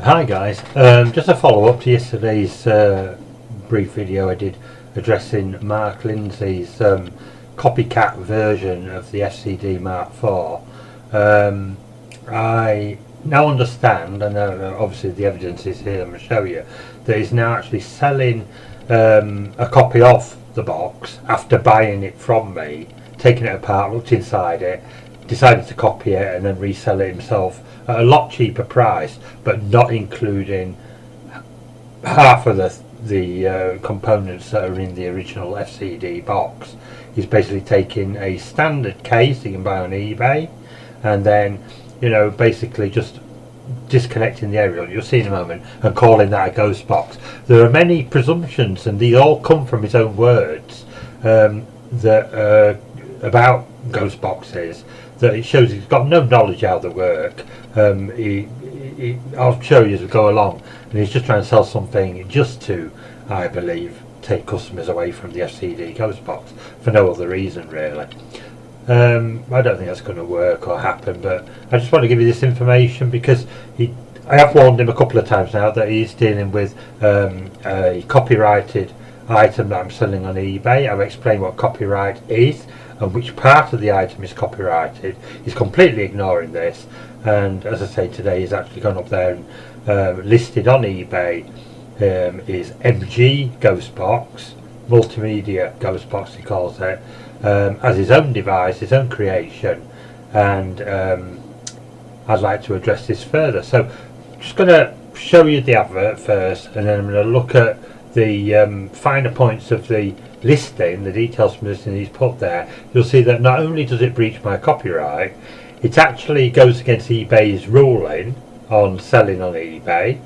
Hi guys, just a follow up to yesterday's brief video I did addressing Mark Lindsay's copycat version of the FCD Mark 4. I now understand, and obviously the evidence is here, I'm going to show you, that he's now actually selling a copy of the box after buying it from me, taking it apart, looked inside it, decided to copy it and then resell it himself at a lot cheaper price, but not including half of the components that are in the original FCD box. He's basically taking a standard case you can buy on eBay and then, you know, basically just disconnecting the aerial, you'll see in a moment, and calling that a ghost box. There are many presumptions, and these all come from his own words, that about ghost boxes, that it shows he's got no knowledge how they work. I'll show you as we go along, and he's just trying to sell something just to, I believe, take customers away from the FCD ghost box for no other reason really. I don't think that's going to work or happen, but I just want to give you this information because I have warned him a couple of times now that he's dealing with a copyrighted item that I'm selling on eBay. I've explained what copyright is and which part of the item is copyrighted. He's completely ignoring this, and as I say, today he's actually gone up there and listed on eBay is MG Ghost Box, multimedia ghost box he calls it, as his own device, his own creation, and I'd like to address this further. So I'm just going to show you the advert first, and then I'm going to look at the finer points of the listing, the details from the listing he's put there. You'll see that not only does it breach my copyright, it actually goes against eBay's ruling on selling on eBay.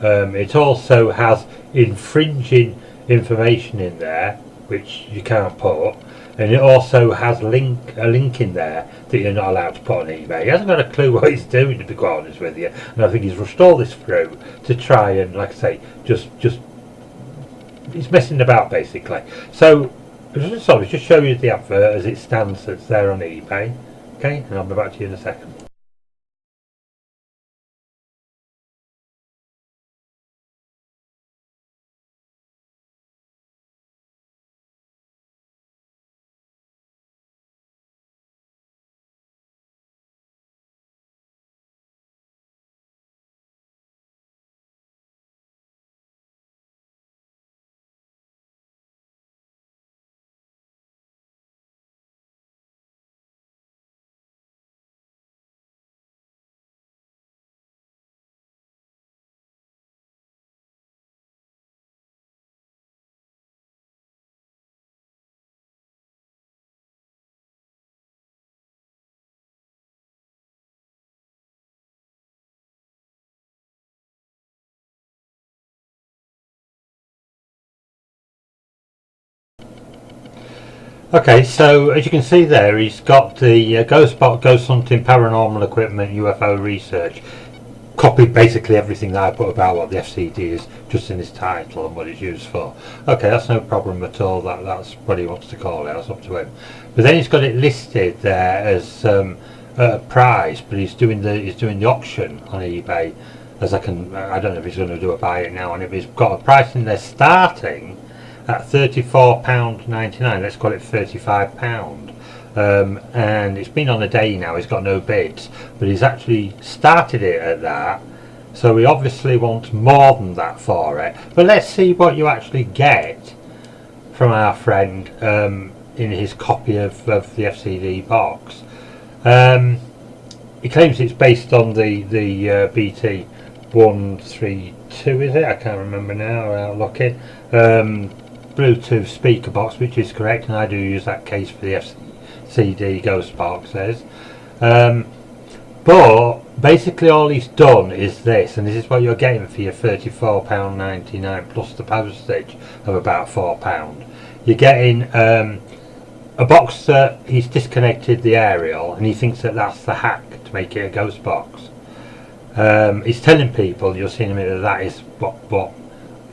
It also has infringing information in there which you can't put, and it also has a link in there that you're not allowed to put on eBay. He hasn't got a clue what he's doing, to be quite honest with you, and I think he's rushed all this through to try and, like I say, just he's messing about basically. So just show you the advert as it stands, that's there on eBay. Okay, and I'll be back to you in a second. Okay, so as you can see there, he's got the ghost hunting, paranormal equipment, UFO research. Copied basically everything that I put about what the FCD is, just in his title and what it's used for. Okay, that's no problem at all. That's what he wants to call it. That's up to him. But then he's got it listed there as a price, but he's doing the auction on eBay. As I don't know if he's going to do a buy it now, and if he's got a price in there starting at £34.99, let's call it £35, and it's been on a day now, he's got no bids, but he's actually started it at that, so he obviously wants more than that for it. But let's see what you actually get from our friend in his copy of the FCD box. He claims it's based on the BT 132, is it? I can't remember now without looking. Bluetooth speaker box, which is correct, and I do use that case for the FCD ghost boxes. But basically all he's done is this, and this is what you're getting for your £34.99 plus the postage of about £4. You're getting a box that he's disconnected the aerial, and he thinks that that's the hack to make it a ghost box. He's telling people, you'll see in a minute, that is what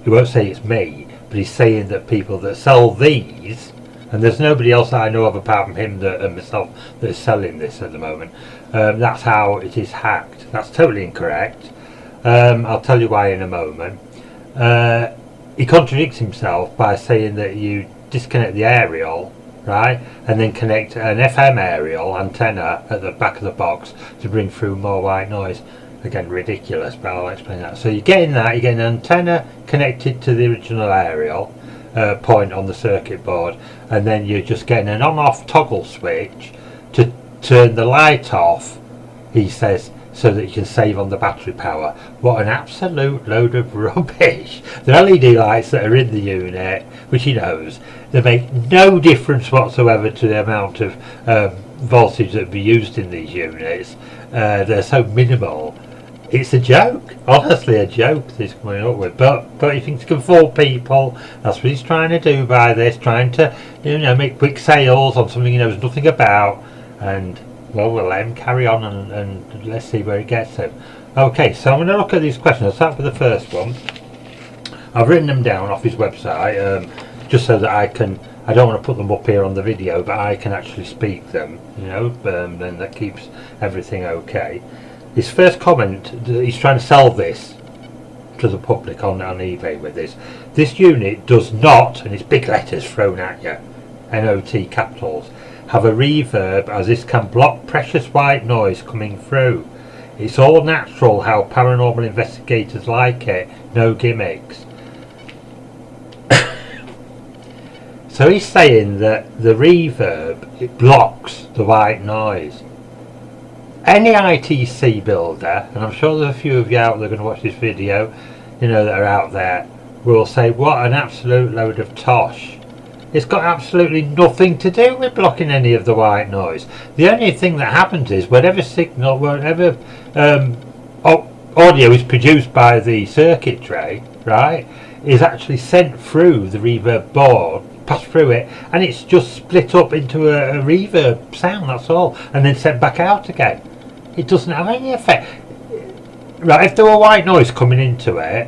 he won't say it's me, but he's saying that people that sell these, and there's nobody else that I know of apart from him and myself that is selling this at the moment, that's how it is hacked. That's totally incorrect. I'll tell you why in a moment. He contradicts himself by saying that you disconnect the aerial, right, and then connect an FM aerial antenna at the back of the box to bring through more white noise. Again, ridiculous, but I'll explain that. So you're getting an antenna connected to the original aerial point on the circuit board, and then you're just getting an on-off toggle switch to turn the light off, he says, so that you can save on the battery power. What an absolute load of rubbish. The LED lights that are in the unit, which he knows, they make no difference whatsoever to the amount of voltage that would be used in these units. They're so minimal. It's a joke, honestly a joke that he's coming up with, but he thinks he can fool people. That's what he's trying to do by this, trying to, you know, make quick sales on something he knows nothing about, and well, we'll let him carry on and let's see where it gets him. Okay, so I'm going to look at these questions. I'll start with the first one. I've written them down off his website, just so that I don't want to put them up here on the video, but I can actually speak them, you know, then that keeps everything okay. His first comment, he's trying to sell this to the public on eBay with this. This unit does not, and it's big letters thrown at you, NOT capitals, have a reverb, as this can block precious white noise coming through. It's all natural how paranormal investigators like it, no gimmicks. So he's saying that the reverb, it blocks the white noise. Any ITC builder, and I'm sure there's a few of you out there going to watch this video, you know, that are out there, will say, what an absolute load of tosh. It's got absolutely nothing to do with blocking any of the white noise. The only thing that happens is whatever signal, whatever audio is produced by the circuit tray, right, is actually sent through the reverb board, passed through it, and it's just split up into a reverb sound, that's all, and then sent back out again. It doesn't have any effect. Right, if there were white noise coming into it,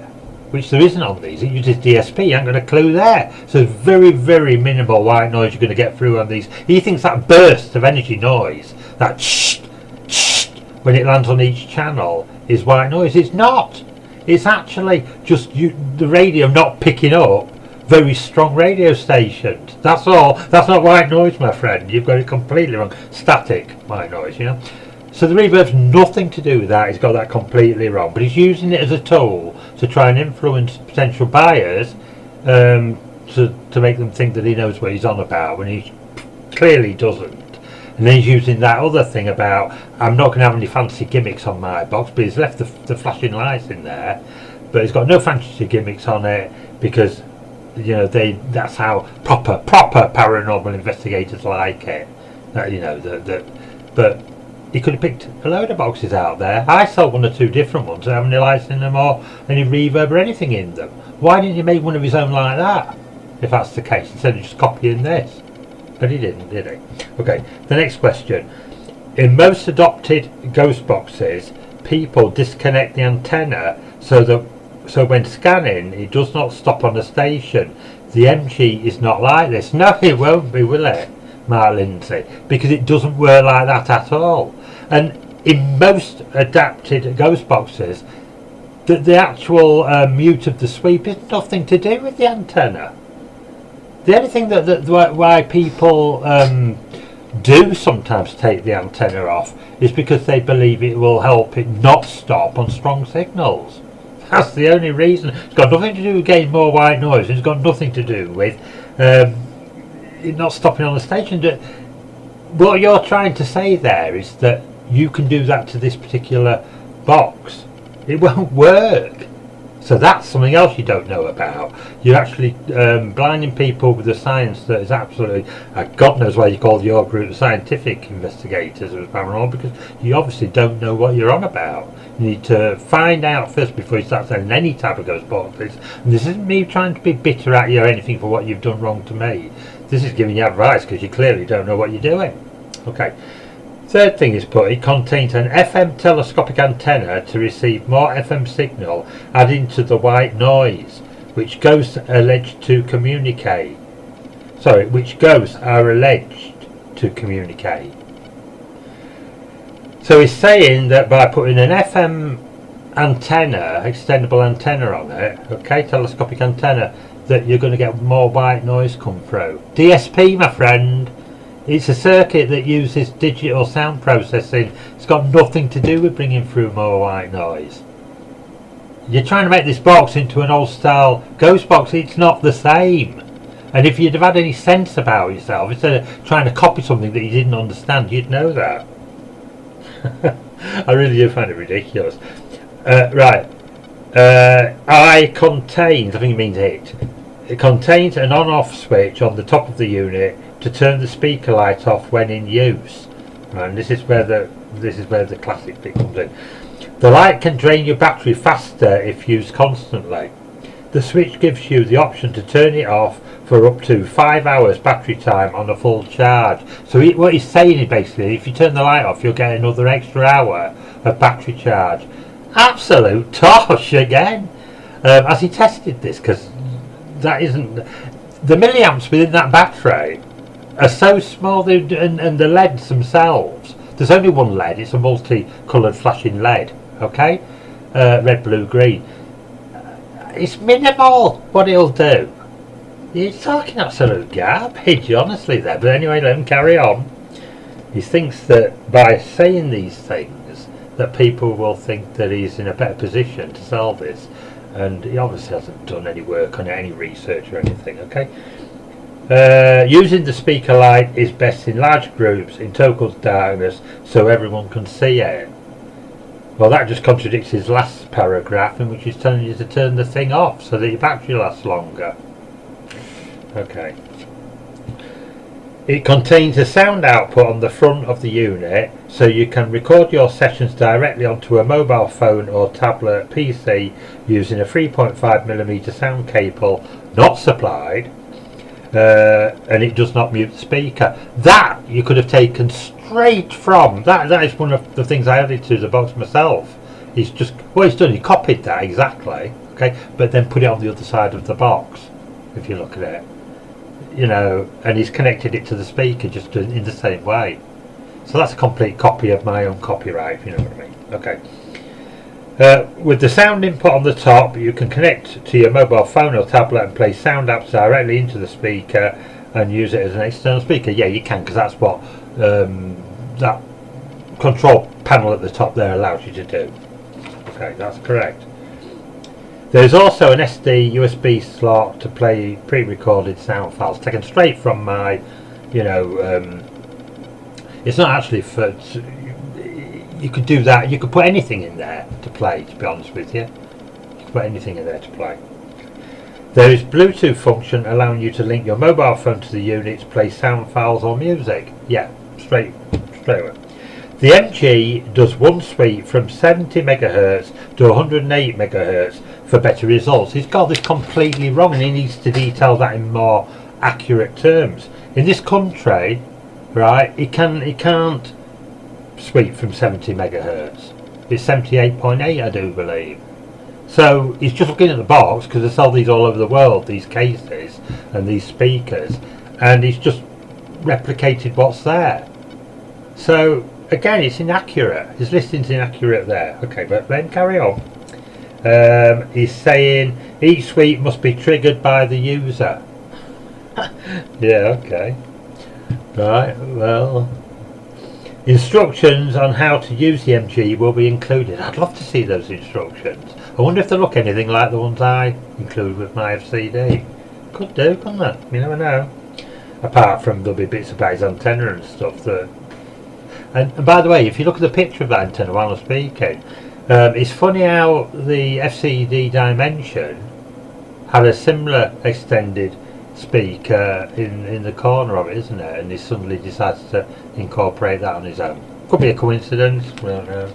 which there isn't on these, it uses DSP, you ain't got a clue there. So very, very minimal white noise you're going to get through on these. He thinks that burst of energy noise, that shh, shh, when it lands on each channel, is white noise. It's not. It's actually just the radio not picking up very strong radio stations. That's all. That's not white noise, my friend. You've got it completely wrong. Static white noise, you know. So the reverb's nothing to do with that. He's got that completely wrong, but he's using it as a tool to try and influence potential buyers, to make them think that he knows what he's on about when he clearly doesn't. And then he's using that other thing about, I'm not going to have any fancy gimmicks on my box, but he's left the flashing lights in there, but he's got no fancy gimmicks on it because, you know, that's how proper paranormal investigators like it. You know, but he could have picked a load of boxes out there. I sold one or two different ones that haven't any lights in them or any reverb or anything in them. Why didn't he make one of his own like that, if that's the case, instead of just copying this? But he didn't, did he? Okay, the next question. In most adopted ghost boxes, people disconnect the antenna so when scanning, it does not stop on the station. The MG is not like this. No, it won't be, will it, Mark Lindsay? Because it doesn't work like that at all. And in most adapted ghost boxes, the actual mute of the sweep is nothing to do with the antenna. The only thing why people do sometimes take the antenna off is because they believe it will help it not stop on strong signals. That's the only reason. It's got nothing to do with getting more white noise. It's got nothing to do with it not stopping on the station. What you're trying to say there is that you can do that to this particular box. It won't work. So that's something else you don't know about. You're actually blinding people with the science that is absolutely, God knows why you call your group scientific investigators of paranormal, because you obviously don't know what you're on about. You need to find out first before you start selling any type of ghost boxes. And this isn't me trying to be bitter at you or anything for what you've done wrong to me. This is giving you advice because you clearly don't know what you're doing. Okay. Third thing is put, it contains an FM telescopic antenna to receive more FM signal, adding to the white noise, which ghosts are alleged to communicate. So he's saying that by putting an FM antenna, extendable antenna on it, okay, telescopic antenna, that you're going to get more white noise come through. DSP, my friend, it's a circuit that uses digital sound processing. It's got nothing to do with bringing through more white noise. You're trying to make this box into an old style ghost box. It's not the same. And if you'd have had any sense about yourself, instead of trying to copy something that you didn't understand, you'd know that. I really do find it ridiculous. Right. I contains, I think it means it contains an on-off switch on the top of the unit to turn the speaker light off when in use. And this is where the classic bit comes in. The light can drain your battery faster if used constantly. The switch gives you the option to turn it off for up to 5 hours battery time on a full charge. So what he's saying is basically, if you turn the light off, you'll get another extra hour of battery charge. Absolute tosh again. Has he tested this? Because that isn't... The milliamps within that battery are so small, and the LEDs themselves, there's only one LED, it's a multi-coloured flashing LED, okay? Red, blue, green. It's minimal what it'll do. He's talking absolute garbage, honestly, there. But anyway, let him carry on. He thinks that by saying these things, that people will think that he's in a better position to sell this. And he obviously hasn't done any work on it, any research or anything, okay? Using the speaker light is best in large groups, in total darkness, so everyone can see it. Well, that just contradicts his last paragraph, in which he's telling you to turn the thing off so that your battery lasts longer. Okay. It contains a sound output on the front of the unit, so you can record your sessions directly onto a mobile phone or tablet PC using a 3.5mm sound cable not supplied, and it does not mute the speaker. That you could have taken straight from that is one of the things I added to the box myself. He's just what he's done, he copied that exactly, okay, but then put it on the other side of the box, if you look at it, you know, and he's connected it to the speaker just in the same way. So that's a complete copy of my own copyright, if you know what I mean. Okay. With the sound input on the top, you can connect to your mobile phone or tablet and play sound apps directly into the speaker and use it as an external speaker. Yeah, you can, because that's what that control panel at the top there allows you to do. Okay, that's correct. There's also an SD USB slot to play pre-recorded sound files taken straight from my, you know, it's not actually for... You could do that, you could put anything in there to play, to be honest with you. You could put anything in there to play. There is Bluetooth function allowing you to link your mobile phone to the unit to play sound files or music. Yeah, straight away. The MG does one sweep from 70 MHz to 108 MHz for better results. He's got this completely wrong, and he needs to detail that in more accurate terms. In this country, right, he can't sweep from 70 MHz. It's 78.8, I do believe. So he's just looking at the box, because they sell these all over the world, these cases and these speakers, and he's just replicated what's there. So again, it's inaccurate. His listing's inaccurate there. Okay, but then carry on. He's saying each sweep must be triggered by the user. Yeah, okay. Right, well, instructions on how to use the MG will be included. I'd love to see those instructions. I wonder if they look anything like the ones I include with my FCD. Could do, couldn't they? You never know. Apart from there'll be bits about his antenna and stuff that... And by the way, if you look at the picture of that antenna while I'm speaking, it's funny how the FCD Dimension had a similar extended speaker in the corner of it, isn't it? And he suddenly decides to incorporate that on his own. Could be a coincidence, we don't know.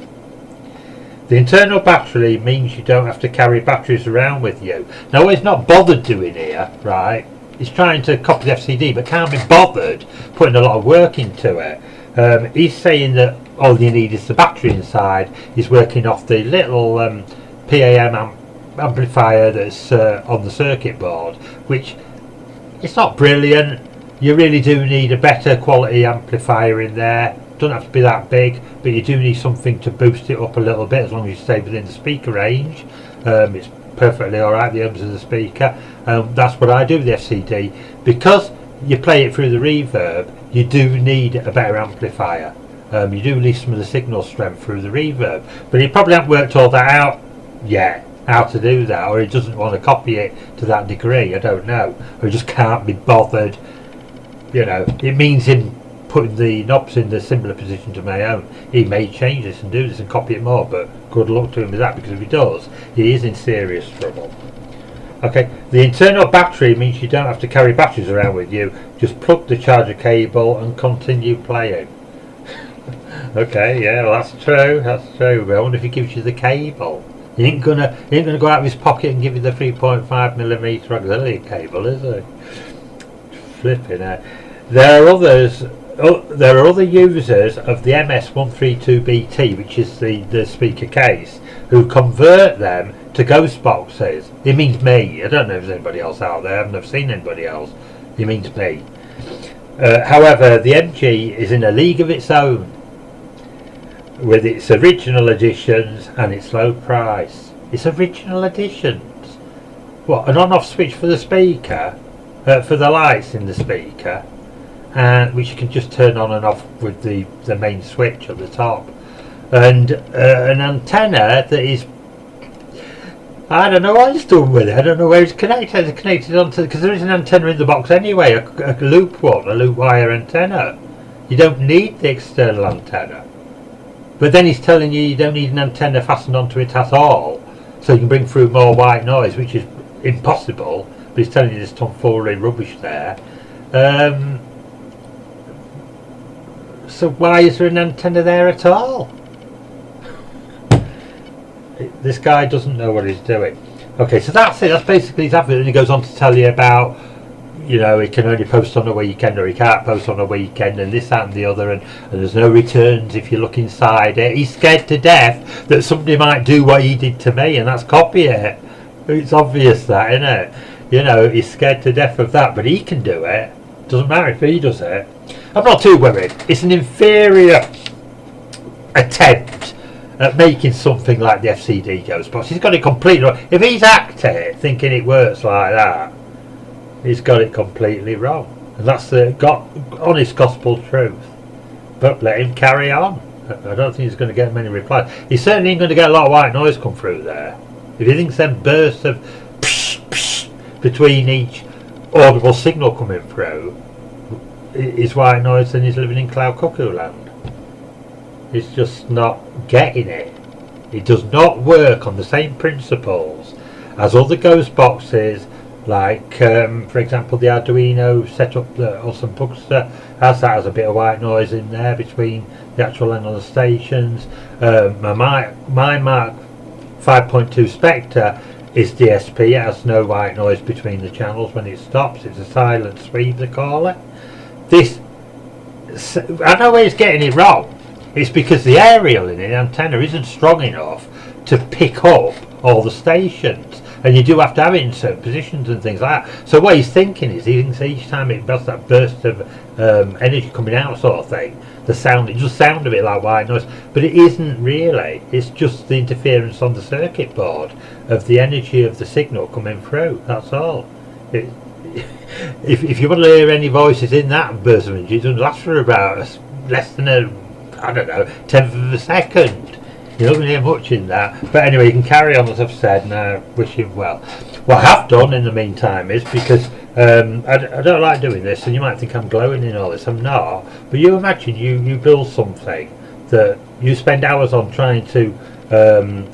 The internal battery means you don't have to carry batteries around with you. Now what he's not bothered doing here, right, he's trying to copy the FCD but can't be bothered putting a lot of work into it. He's saying that all you need is the battery inside. He's working off the little PAM amplifier that's on the circuit board, which it's not brilliant. You really do need a better quality amplifier in there, Doesn't have to be that big, but you do need something to boost it up a little bit, as long as you stay within the speaker range. It's perfectly alright, the ohms of the speaker. That's what I do with the FCD. Because you play it through the reverb, you do need a better amplifier. You do lose some of the signal strength through the reverb, but he probably hasn't worked all that out yet, how to do that, or he doesn't want to copy it to that degree, I don't know, or he just can't be bothered. You know, it means him putting the knobs in the similar position to my own. He may change this and do this and copy it more, but good luck to him with that, because if he does, he is in serious trouble. Okay, the internal battery means you don't have to carry batteries around with you, just plug the charger cable and continue playing. Okay, yeah, well that's true, but I wonder if he gives you the cable. He ain't gonna go out of his pocket and give you the 3.5mm auxiliary cable, is he? Flipping out. There are other users of the MS132BT, which is the speaker case, who convert them to ghost boxes. It means me. I don't know if there's anybody else out there. I've never seen anybody else. It means me. However, the MG is in a league of its own, with its original editions and its low price. Its original editions. What, an on-off switch for the speaker, for the lights in the speaker, and which you can just turn on and off with the main switch at the top, and an antenna that is, I don't know what it's done with it. I don't know where it's connected. It's connected onto, because there is an antenna in the box anyway, a loop one, a loop wire antenna. You don't need the external antenna. But then he's telling you don't need an antenna fastened onto it at all, so you can bring through more white noise, which is impossible. But he's telling you this tomfoolery rubbish there. So why is there an antenna there at all? This guy doesn't know what he's doing. Okay, so that's it. That's basically his advert, and he goes on to tell you about, you know, he can only post on a weekend, or he can't post on a weekend, and this, that and the other, and there's no returns if you look inside it. He's scared to death that somebody might do what he did to me, and that's copy it. It's obvious that, isn't it? You know, he's scared to death of that, but he can do it. Doesn't matter if he does it. I'm not too worried. It's an inferior attempt at making something like the FCD Ghostbox. He's got it completely wrong. If he's acted it thinking it works like that, he's got it completely wrong, and that's the honest gospel truth. But let him carry on. I don't think he's going to get many replies. He's certainly ain't going to get a lot of white noise come through there. If he thinks them bursts of psh, psh, between each audible signal coming through is white noise, then he's living in cloud cuckoo land. He's just not getting it. It does not work on the same principles as other ghost boxes, like for example the Arduino setup that Awesome Pugster has. That has a bit of white noise in there between the actual end of the stations. My Mark 5.2 Spectre is DSP. It has no white noise between the channels when it stops. It's a silent sweep, they call it. This, I know where he's getting it wrong. It's because the aerial in it, the antenna, isn't strong enough to pick up all the stations, and you do have to have it in certain positions and things like that. So what he's thinking is, he thinks each time it does that burst of energy coming out sort of thing, the sound, it just sounds a bit like white noise, but it isn't really. It's just the interference on the circuit board of the energy of the signal coming through, that's all. If you want to hear any voices in that burst of energy, it doesn't last for about less than I don't know, 10th of a second. You're not going to hear much in that. But anyway, you can carry on, as I've said, and I wish him well. What I have done in the meantime is, because I don't like doing this, and you might think I'm glowing in all this, I'm not. But you imagine you build something that you spend hours on trying to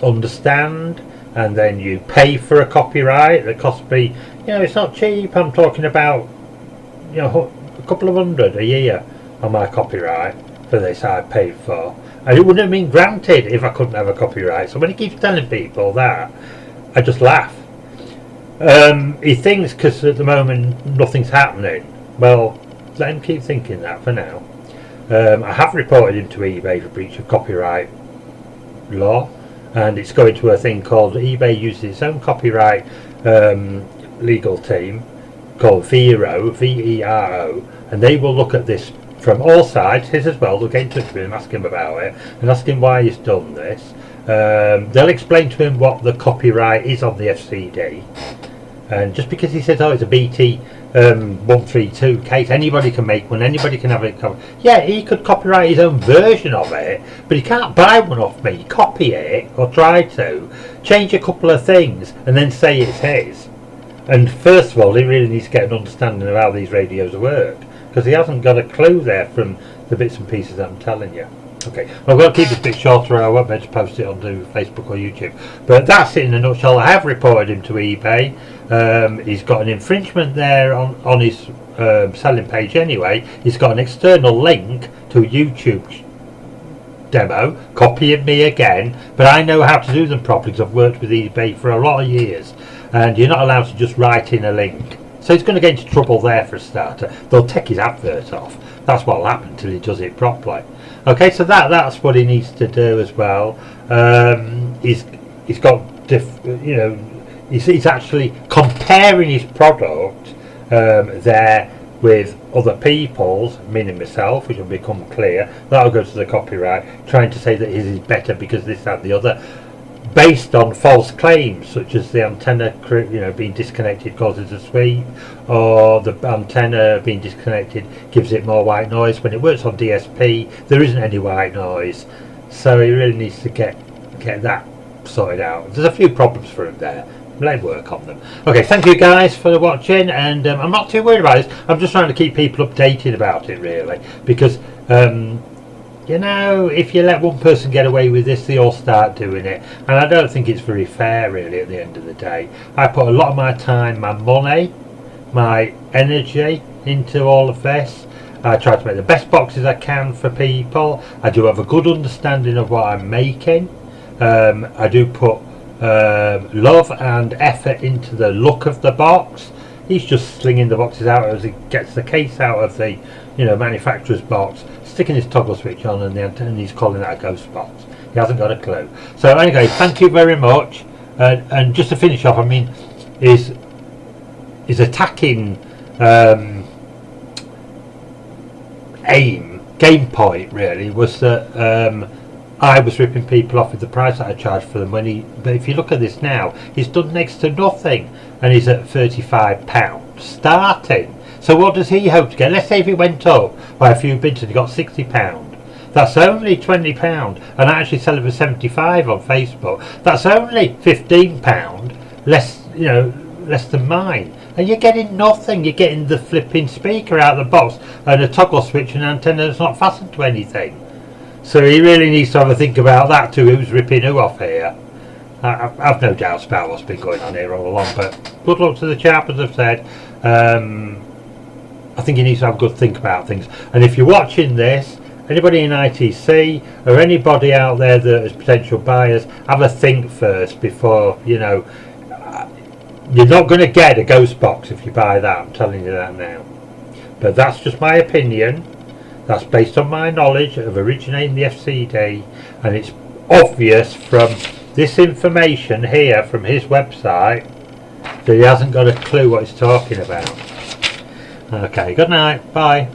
understand, and then you pay for a copyright that costs me, you know, it's not cheap. I'm talking about, you know, a couple of hundred a year on my copyright for this I paid for. And it wouldn't have been granted if I couldn't have a copyright. So when he keeps telling people that, I just laugh. He thinks because at the moment nothing's happening. Well, let him keep thinking that for now. I have reported him to eBay for breach of copyright law, and it's going to a thing called, eBay uses its own copyright legal team called Vero, V-E-R-O, and they will look at this from all sides, his as well. They'll get in touch with him, ask him about it, and ask him why he's done this. They'll explain to him what the copyright is on the FCD. And just because he says, oh, it's a BT 132 case, anybody can make one, anybody can have it. Yeah, he could copyright his own version of it, but he can't buy one off me, copy it, or try to, change a couple of things, and then say it's his. And first of all, he really needs to get an understanding of how these radios work, because he hasn't got a clue there from the bits and pieces that I'm telling you. Okay, I'm going to keep this a bit shorter, I won't be able to post it onto Facebook or YouTube. But that's it in a nutshell. I have reported him to eBay. He's got an infringement there on his selling page anyway. He's got an external link to a YouTube demo, copying me again. But I know how to do them properly because I've worked with eBay for a lot of years. And you're not allowed to just write in a link. So he's going to get into trouble there for a starter. They'll take his advert off. That's what'll happen until he does it properly. Okay, so that's what he needs to do as well. He's got he's actually comparing his product there with other people's, meaning myself, which will become clear. That'll go to the copyright, trying to say that his is better because this, that, and the other, based on false claims such as the antenna being disconnected causes a sweep, or the antenna being disconnected gives it more white noise. When it works on DSP there isn't any white noise, so he really needs to get that sorted out. There's a few problems for him there. Let him work on them. Okay, thank you guys for watching, and I'm not too worried about this. I'm just trying to keep people updated about it really, because you know, if you let one person get away with this, they all start doing it, and I don't think it's very fair really at the end of the day. I put a lot of my time, my money, my energy into all of this. I try to make the best boxes I can for people. I do have a good understanding of what I'm making. I do put love and effort into the look of the box. He's just slinging the boxes out as he gets the case out of the manufacturer's box, sticking his toggle switch on, and he's calling that a ghost box. He hasn't got a clue. So anyway, thank you very much. And just to finish off, I mean, his attacking game point really was that I was ripping people off with the price that I charged for them. But if you look at this now, he's done next to nothing, and he's at £35 starting. So what does he hope to get? Let's say if he went up by a few bids and he got £60. That's only £20, and I actually sell it for £75 on Facebook. That's only £15 less, less than mine. And you're getting nothing. You're getting the flipping speaker out of the box and a toggle switch and an antenna that's not fastened to anything. So he really needs to have a think about that too. Who's ripping who off here? I've no doubts about what's been going on here all along. But good luck to the chap, as I've said. I think he needs to have a good think about things. And if you're watching this, anybody in ITC or anybody out there that is potential buyers, have a think first before, you're not going to get a ghost box if you buy that. I'm telling you that now. But that's just my opinion. That's based on my knowledge of originating the FCD, and it's obvious from this information here from his website that he hasn't got a clue what he's talking about. Okay, good night, bye.